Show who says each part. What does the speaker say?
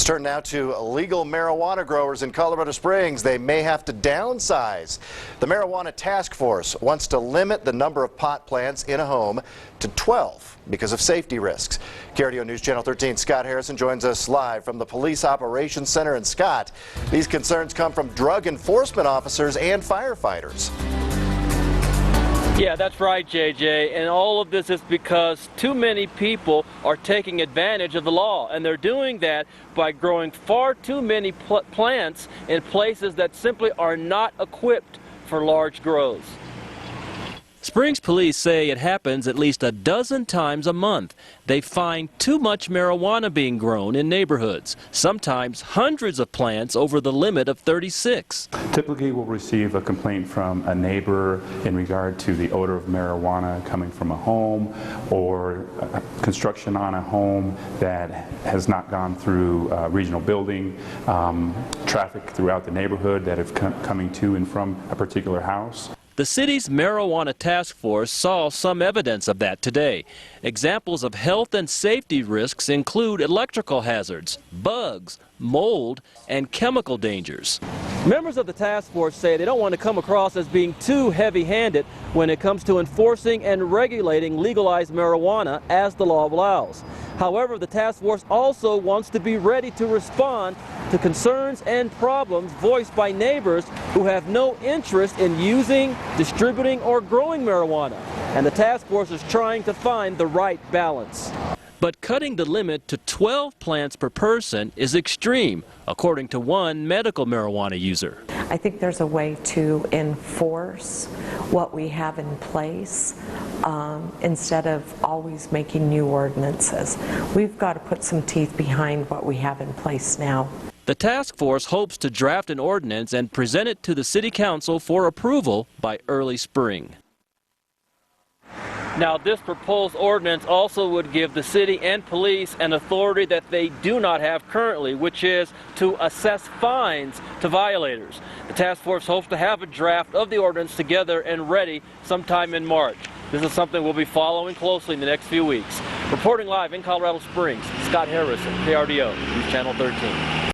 Speaker 1: Let's turn now to illegal marijuana growers in Colorado Springs. They may have to downsize. The Marijuana Task Force wants to limit the number of pot plants in a home to 12 because of safety risks. KRDO News Channel 13 Scott Harrison joins us live from the Police Operations Center. And Scott, these concerns come from drug enforcement officers and firefighters.
Speaker 2: Yeah, that's right, JJ. And all of this is because too many people are taking advantage of the law. And they're doing that by growing far too many plants in places that simply are not equipped for large grows. Springs police say it happens at least a dozen times a month. They find too much marijuana being grown in neighborhoods, sometimes hundreds of plants over the limit of 36.
Speaker 3: Typically we'll receive a complaint from a neighbor in regard to the odor of marijuana coming from a home or construction on a home that has not gone through regional building, traffic throughout the neighborhood that have coming to and from a particular house.
Speaker 2: The city's Marijuana Task Force saw some evidence of that today. Examples of health and safety risks include electrical hazards, bugs, mold, and chemical dangers. Members of the task force say they don't want to come across as being too heavy-handed when it comes to enforcing and regulating legalized marijuana as the law allows. However, the task force also wants to be ready to respond to concerns and problems voiced by neighbors who have no interest in using, distributing, or growing marijuana. And the task force is trying to find the right balance. But cutting the limit to 12 plants per person is extreme, according to one medical marijuana user.
Speaker 4: I think there's a way to enforce what we have in place instead of always making new ordinances. We've got to put some teeth behind what we have in place now.
Speaker 2: The task force hopes to draft an ordinance and present it to the City Council for approval by early spring. Now, this proposed ordinance also would give the city and police an authority that they do not have currently, which is to assess fines to violators. The task force hopes to have a draft of the ordinance together and ready sometime in March. This is something we'll be following closely in the next few weeks. Reporting live in Colorado Springs, Scott Harrison, KRDO News Channel 13.